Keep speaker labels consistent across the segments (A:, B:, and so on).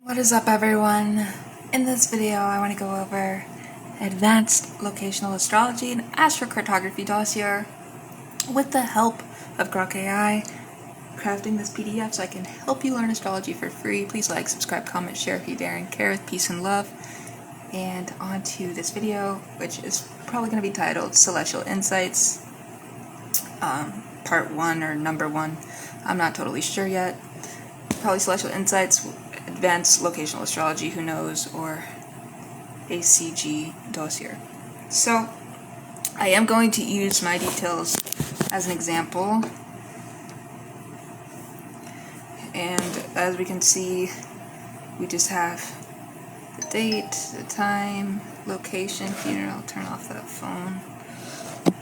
A: What is up, everyone? In this video I want to go over advanced locational astrology and astrocartography dossier with the help of grok AI, crafting this PDF so I can help you learn astrology for free. Please like, subscribe, comment, share if you dare, and care with peace and love. And on to this video, which is probably going to be titled Celestial Insights, Part 1 or Number 1. I'm not totally sure yet. Probably Celestial Insights, Advanced Locational Astrology, who knows, or ACG dossier. So, I am going to use my details as an example. And as we can see, we just have the date, the time, location. Here, I'll turn off that phone.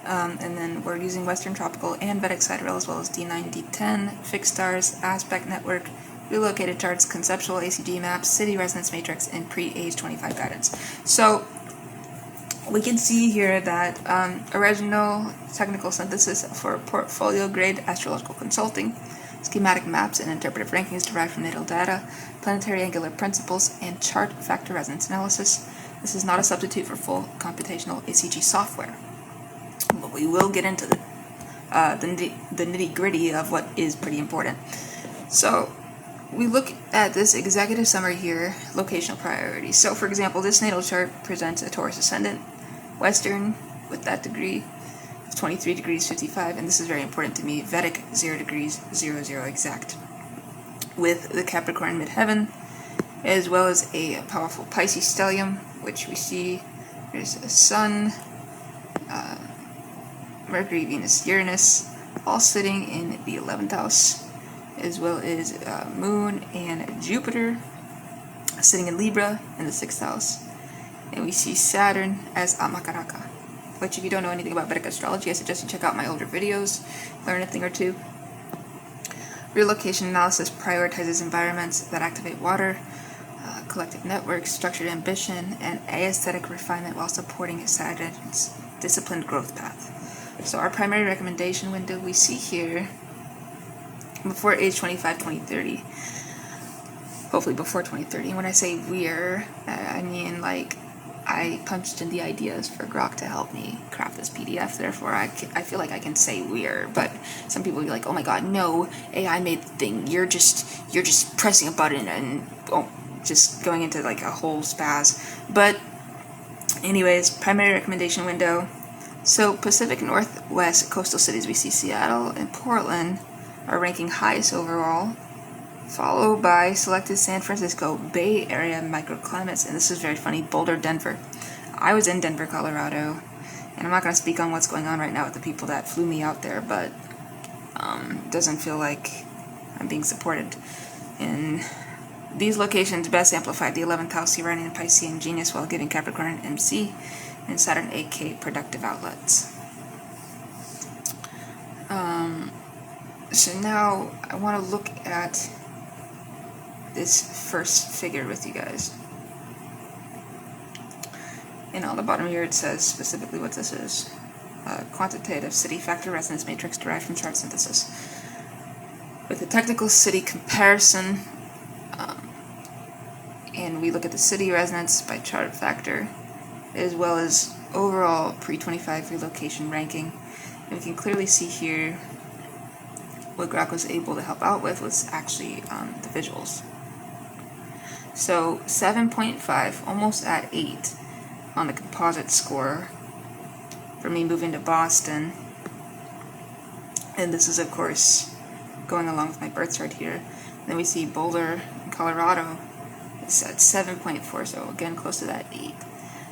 A: And then we're using Western Tropical and Vedic Sidereal, as well as D9, D10, fixed stars, aspect network, relocated charts, conceptual ACG maps, city resonance matrix, and pre-age 25 guidance. So we can see here that original technical synthesis for portfolio grade astrological consulting, schematic maps and interpretive rankings derived from natal data, planetary angular principles, and chart factor resonance analysis. This is not a substitute for full computational ACG software, but we will get into the nitty-gritty of what is pretty important. So we look at this executive summary here, locational priorities. So for example, this natal chart presents a Taurus ascendant, Western with that degree, 23 degrees 55, and this is very important to me, Vedic 0 degrees 00 exact, with the Capricorn midheaven, as well as a powerful Pisces stellium, which we see there's a Sun, Mercury, Venus, Uranus, all sitting in the 11th house, as well as Moon and Jupiter sitting in Libra in the 6th house. And we see Saturn as Amakaraka, which if you don't know anything about Vedic astrology, I suggest you check out my older videos, learn a thing or two. Relocation analysis prioritizes environments that activate water, collective networks, structured ambition, and aesthetic refinement while supporting Saturn's disciplined growth path. So our primary recommendation window we see here before age 25, 2030. Hopefully before 2030. And when I say we're, I mean like I punched in the ideas for grok to help me craft this PDF. Therefore, I feel like I can say we're. But some people will be like, oh my god, no, AI made the thing. You're just pressing a button and just going into like a whole spaz. But anyways, primary recommendation window. So Pacific Northwest coastal cities, we see Seattle and Portland are ranking highest overall, followed by selected San Francisco Bay Area microclimates, and this is very funny, Boulder, Denver. I was in Denver, Colorado, and I'm not going to speak on what's going on right now with the people that flew me out there, but it doesn't feel like I'm being supported. And these locations best amplify the 11th house Uranian, Piscean genius while giving Capricorn MC and Saturn AK productive outlets. So now I want to look at this first figure with you guys. And on the bottom here it says specifically what this is. Quantitative city factor resonance matrix derived from chart synthesis. With a technical city comparison, and we look at the city resonance by chart factor, as well as overall pre-25 relocation ranking. And we can clearly see here what grok was able to help out with was actually the visuals. So 7.5, almost at 8 on the composite score for me moving to Boston. And this is of course going along with my birth chart here. And then we see Boulder, Colorado, it's at 7.4, so again close to that 8.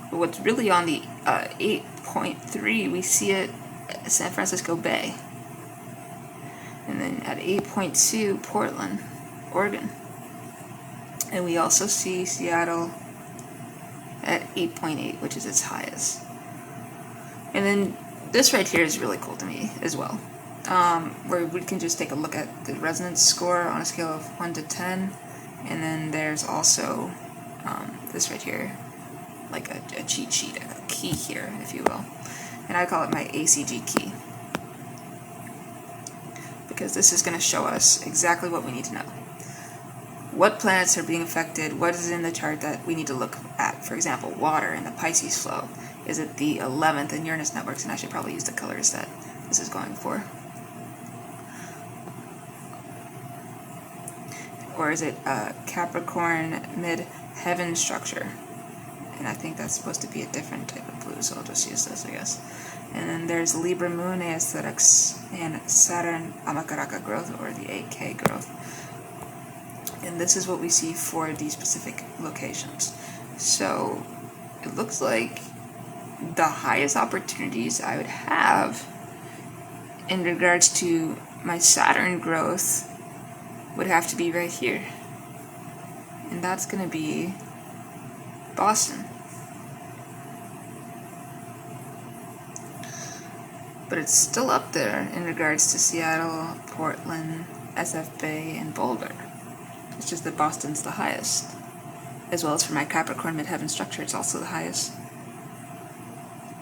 A: But what's really on the 8.3, we see it at San Francisco Bay. And then at 8.2, Portland, Oregon. And we also see Seattle at 8.8, which is its highest. And then this right here is really cool to me as well, where we can just take a look at the resonance score on a scale of 1 to 10. And then there's also this right here, like a cheat sheet, a key here, if you will. And I call it my ACG key, because this is going to show us exactly what we need to know. what planets are being affected, what is in the chart that we need to look at. For example, water in the Pisces flow. Is it the 11th in Uranus networks? And I should probably use the colors that this is going for. Or is it Capricorn mid-heaven structure? And I think that's supposed to be a different type of blue, so I'll just use this, I guess. And then there's Libra Moon Aesthetics and Saturn Amakaraka growth, or the AK growth. And this is what we see for these specific locations. So it looks like the highest opportunities I would have in regards to my Saturn growth would have to be right here. And that's going to be Boston. But it's still up there in regards to Seattle, Portland, SF Bay, and Boulder. It's just that Boston's the highest. As well as for my Capricorn midheaven structure, it's also the highest.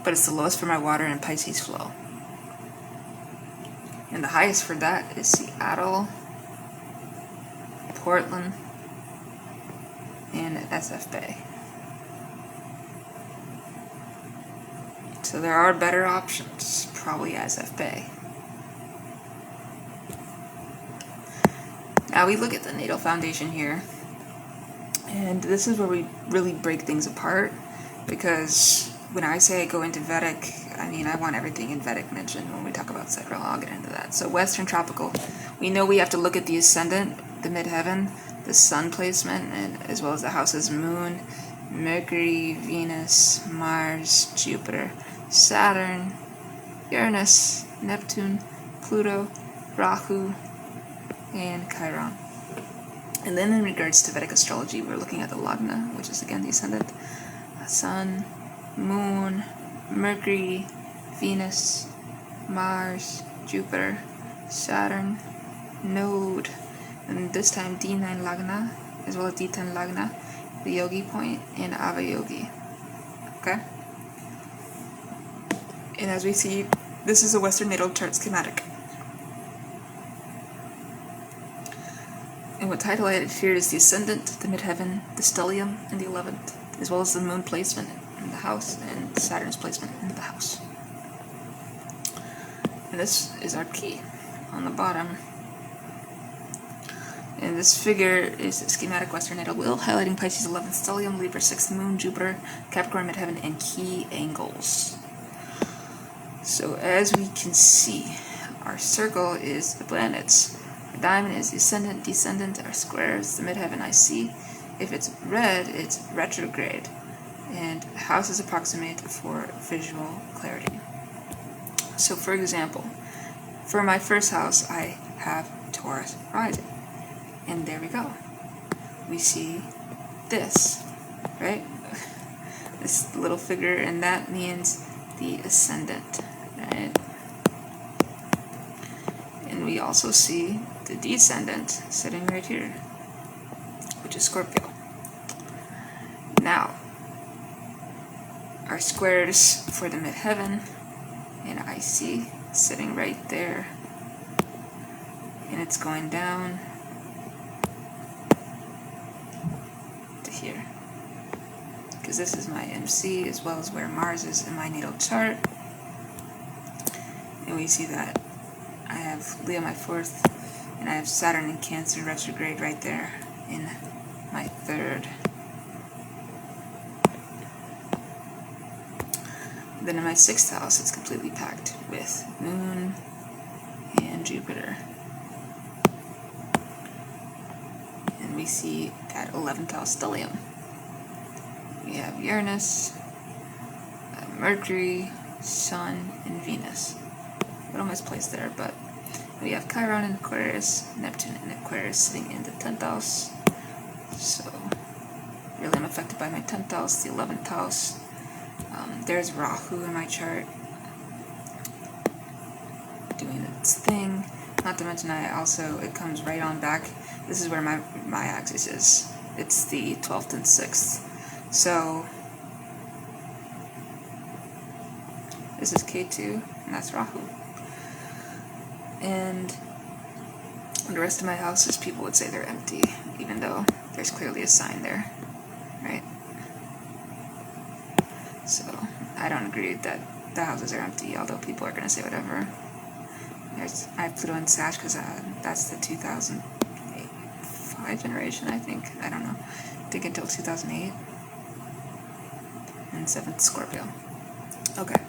A: But it's the lowest for my water and Pisces flow. And the highest for that is Seattle, Portland, and SF Bay. So there are better options, probably SF Bay. Now we look at the natal foundation here, and this is where we really break things apart, because when I say I go into Vedic, I mean I want everything in Vedic mentioned when we talk about sacral. I'll get into that. So Western tropical, we know we have to look at the ascendant, the midheaven, the sun placement, and as well as the houses Moon, Mercury, Venus, Mars, Jupiter, Saturn, Uranus, Neptune, Pluto, Rahu, and Chiron. And then in regards to Vedic astrology, we're looking at the Lagna, which is again the ascendant, Sun, Moon, Mercury, Venus, Mars, Jupiter, Saturn, Node, and this time D9 Lagna, as well as D10 Lagna, the Yogi point, and Avayogi. Okay? And as we see, this is a Western natal chart schematic. And what's highlighted here is the ascendant, the midheaven, the stellium, and the 11th, as well as the moon placement in the house and Saturn's placement in the house. And this is our key on the bottom. And this figure is a schematic Western natal wheel highlighting Pisces 11th stellium, Libra 6th moon, Jupiter, Capricorn midheaven, and key angles. So as we can see, our circle is the planets. Our diamond is the ascendant, descendant. Our square is the midheaven IC. If it's red, it's retrograde. And houses approximate for visual clarity. So for example, for my first house, I have Taurus rising. And there we go. We see this, right? This little figure, and that means the ascendant, right? And we also see the descendant sitting right here, which is Scorpio. Now, our squares for the midheaven and IC sitting right there, and it's going down to here, because this is my MC as well as where Mars is in my natal chart. And we see that I have Leo my 4th, and I have Saturn in Cancer retrograde right there in my 3rd. Then in my 6th house, it's completely packed with Moon and Jupiter. And we see that 11th house stellium. We have Uranus, Mercury, Sun, and Venus. A little misplaced there, but we have Chiron in Aquarius, Neptune in Aquarius sitting in the 10th house. So, really I'm affected by my 10th house, the 11th house. There's Rahu in my chart doing its thing. Not to mention it comes right on back. This is where my axis is. It's the 12th and 6th. So this is K2, and that's Rahu. And the rest of my houses, people would say they're empty, even though there's clearly a sign there, right? So I don't agree that the houses are empty, although people are going to say whatever. I have Pluto and Sag because that's the 2005 generation, I think. I don't know. I think until 2008. And 7th Scorpio. Okay.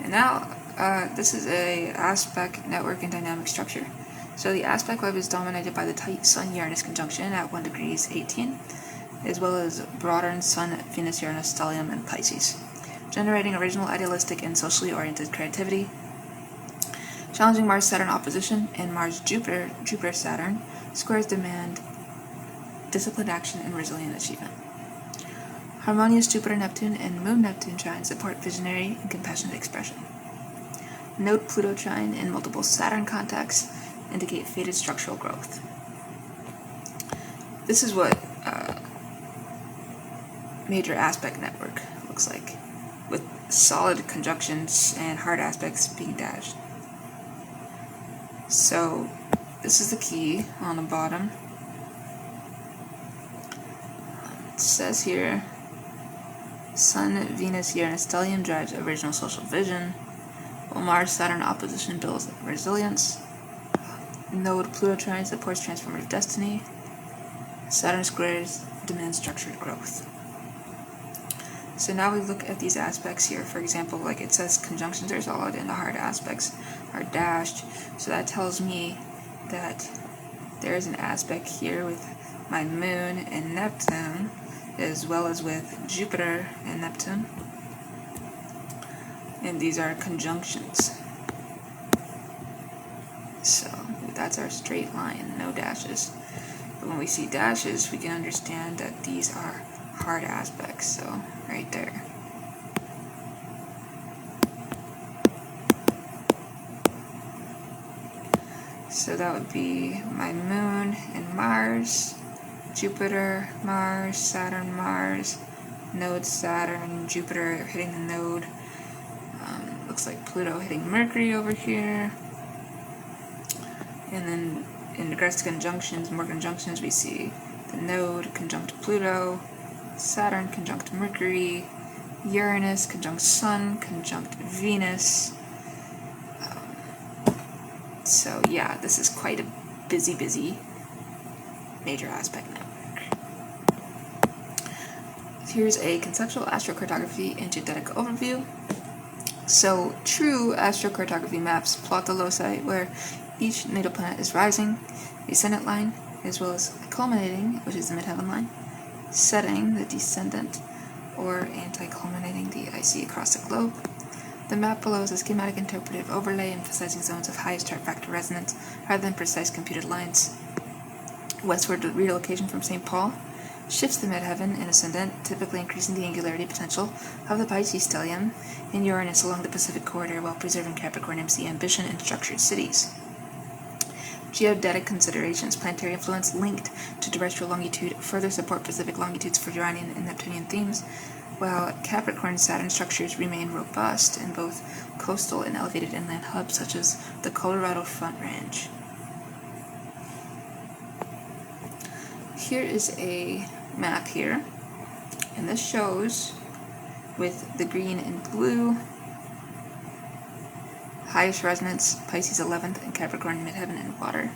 A: And now, this is a aspect network and dynamic structure. So the aspect web is dominated by the tight Sun-Uranus conjunction at 1 degrees 18, as well as broader Sun, Venus, Uranus, stellium, and Pisces, generating original, idealistic, and socially oriented creativity. Challenging Mars-Saturn opposition and Mars-Jupiter, Jupiter-Saturn squares demand disciplined action and resilient achievement. Harmonious Jupiter-Neptune and Moon-Neptune trines support visionary and compassionate expression. Node Pluto trine and multiple Saturn contacts indicate fated structural growth. This is what major aspect network looks like, with solid conjunctions and hard aspects being dashed. So this is the key on the bottom. It says here, Sun, Venus, Uranus, stellium drives original social vision, while Mars-Saturn opposition builds resilience. Node Pluto trine supports transformative destiny. Saturn squares demand structured growth. So now we look at these aspects here. For example, like it says conjunctions are solid and the hard aspects are dashed. So that tells me that there is an aspect here with my Moon and Neptune, as well as with Jupiter and Neptune. And these are conjunctions. So that's our straight line, no dashes. But when we see dashes, we can understand that these are hard aspects, so right there. So that would be my Moon and Mars, Jupiter, Mars, Saturn, Mars, node Saturn, Jupiter hitting the node. Looks like Pluto hitting Mercury over here. And then in regards to conjunctions, more conjunctions, we see the node conjunct Pluto, Saturn conjunct Mercury, Uranus conjunct Sun, conjunct Venus. So yeah, this is quite a busy major aspect network. Here's a conceptual astrocartography and geodetic overview. So true astrocartography maps plot the loci where each natal planet is rising, the ascendant line, as well as culminating, which is the midheaven line, setting, the descendant, or anti-culminating, the IC across the globe. The map below is a schematic interpretive overlay emphasizing zones of highest chart factor resonance rather than precise computed lines. Westward relocation from St. Paul shifts the midheaven and ascendant, typically increasing the angularity potential of the Pisces stellium and Uranus along the Pacific corridor while preserving Capricorn MC ambition and structured cities. Geodetic considerations, planetary influence linked to terrestrial longitude further support Pacific longitudes for Uranian and Neptunian themes, while Capricorn Saturn structures remain robust in both coastal and elevated inland hubs such as the Colorado Front Range. Here is a map here, and this shows with the green and blue highest resonance, Pisces 11th, and Capricorn midheaven and water.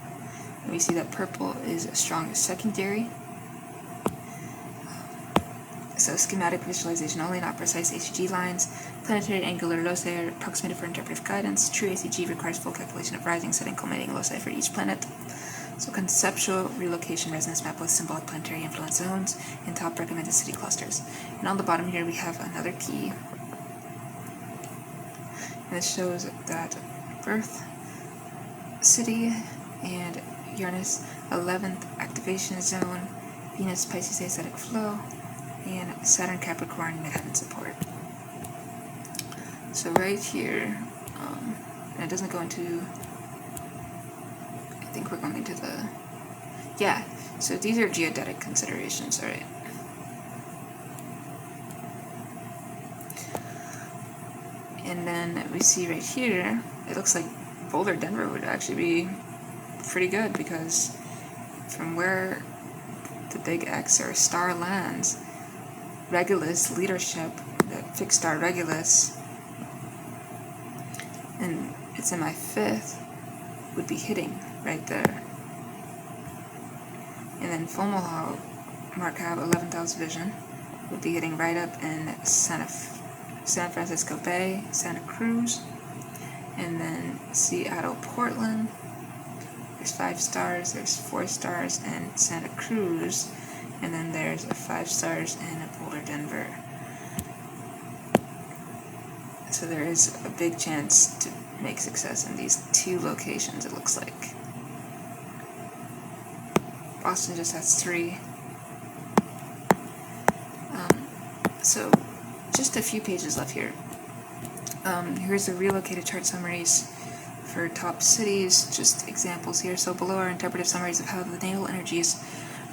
A: And we see that purple is strong secondary. So schematic visualization only, not precise ACG lines. Planetary angular loci are approximated for interpretive guidance. True ACG requires full calculation of rising, setting, culminating loci for each planet. So conceptual relocation resonance map with symbolic planetary influence zones and top recommended city clusters. And on the bottom here we have another key. And this shows that birth city and Uranus 11th activation zone, Venus Pisces aesthetic flow, and Saturn Capricorn midheaven support. So right here, and it doesn't go into, I think we're going into the, yeah, so these are geodetic considerations, alright. And then we see right here, it looks like Boulder, Denver would actually be pretty good because from where big X or star lands, Regulus leadership, the fixed star Regulus, and it's in my 5th, would be hitting right there. And then Fomalhaut, Markov 11th house vision, would be hitting right up in San Francisco Bay, Santa Cruz, and then Seattle, Portland. There's 5 stars, there's 4 stars in Santa Cruz, and then there's 5 stars in Boulder, Denver. So there is a big chance to make success in these 2 locations, it looks like. Boston just has 3. So just a few pages left here. Here's the relocated chart summaries for top cities, just examples here. So below are interpretive summaries of how the natal energy is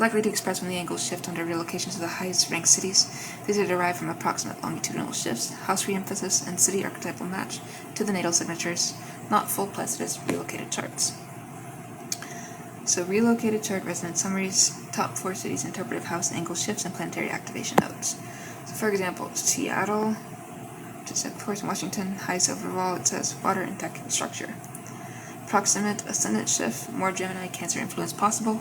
A: likely to express when the angles shift under relocation to the highest ranked cities. These are derived from approximate longitudinal shifts, house re-emphasis, and city archetypal match to the natal signatures, not full Placidus relocated charts. So relocated chart resonance summaries, top 4 cities, interpretive house angle shifts, and planetary activation nodes. So for example, Seattle, just of course Washington, highest overall, it says water and tech and structure. Proximate ascendant shift, more Gemini Cancer influence possible.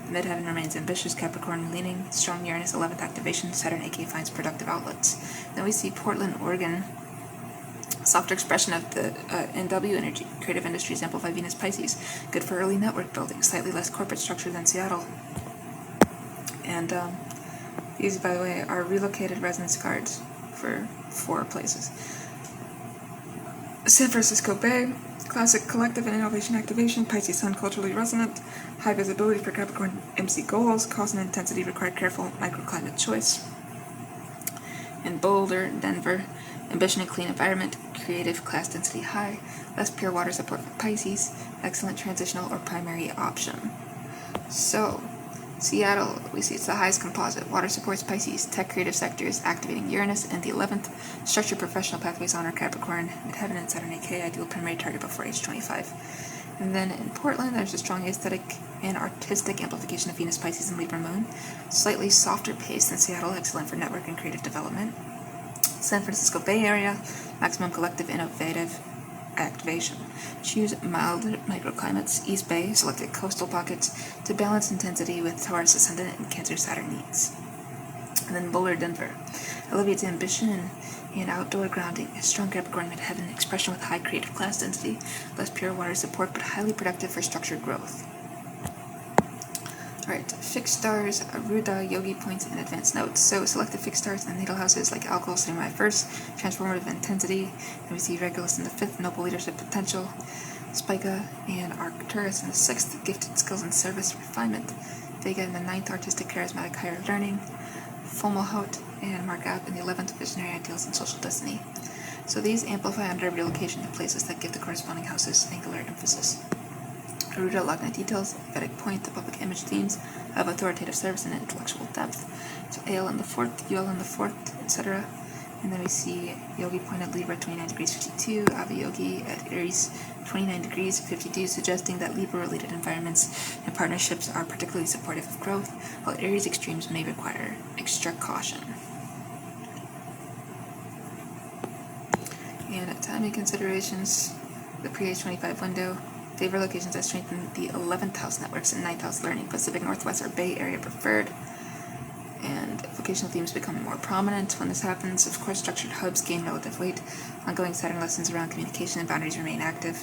A: The midheaven remains ambitious, Capricorn leaning, strong Uranus 11th activation, Saturn AK finds productive outlets. Then we see Portland, Oregon, softer expression of the NW energy, creative industries amplify Venus Pisces, good for early network building, slightly less corporate structure than Seattle. And these, by the way, are relocated resonance cards for 4 places. San Francisco Bay, classic collective and innovation activation, Pisces Sun culturally resonant, high visibility for Capricorn MC goals, cost and intensity require careful microclimate choice. In Boulder, Denver, ambition and clean environment, creative class density high, less pure water support for Pisces, excellent transitional or primary option. So, Seattle, we see it's the highest composite, water supports Pisces, tech creative sectors, activating Uranus, and the 11th, structured professional pathways honor Capricorn, midheaven and Saturn AK, ideal primary target before age 25. And then in Portland, there's a strong aesthetic and artistic amplification of Venus, Pisces, and Libra Moon, slightly softer pace than Seattle, excellent for network and creative development. San Francisco Bay Area, maximum collective innovative activation. Choose mild microclimates, East Bay, selected coastal pockets to balance intensity with Taurus ascendant and Cancer Saturn needs. And then Boulder, Denver, elevates ambition and outdoor grounding, strong Capricorn midheaven expression with high creative class density, less pure water support but highly productive for structured growth. Alright, fixed stars, Aruda, Yogi points, and advanced notes. So selected fixed stars in the natal houses like alcohol, sitting my 1st, transformative intensity. Then we see Regulus in the 5th, noble leadership potential. Spica and Arcturus in the 6th, gifted skills and service refinement. Vega in the 9th, artistic, charismatic, higher learning. Fomalhaut and Markov in the 11th, visionary ideals and social destiny. So these amplify under relocation to places that give the corresponding houses angular emphasis. Aruda, Lagna details, Vedic point, the public image themes of authoritative service and intellectual depth. So AL in the 4th, UL in the 4th, etc. And then we see Yogi point at Libra 29 degrees 52, Ava Yogi at Aries 29 degrees 52, suggesting that Libra-related environments and partnerships are particularly supportive of growth, while Aries extremes may require extra caution. And timing considerations, the pre-age 25 window, favor locations that strengthen the 11th house networks and 9th house learning. Pacific Northwest or Bay Area preferred. And vocational themes become more prominent when this happens. Of course, structured hubs gain relative weight. Ongoing Saturn lessons around communication and boundaries remain active.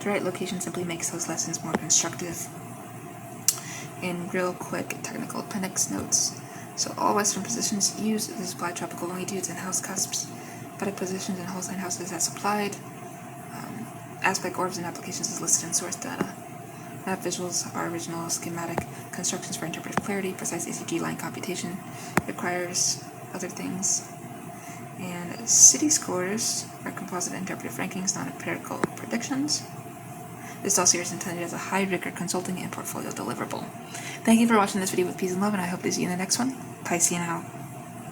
A: The right location simply makes those lessons more constructive. And real quick technical appendix notes. So all Western positions use the supplied tropical longitudes and house cusps. Vedic positions and whole sign houses as supplied. Aspect orbs and applications is listed in source data. Map visuals are original schematic constructions for interpretive clarity. Precise ACG line computation requires other things. And city scores are composite interpretive rankings, non-empirical predictions. This dossier is intended as a high-rigor consulting and portfolio deliverable. Thank you for watching this video with peace and love, and I hope to see you in the next one. Piscean out.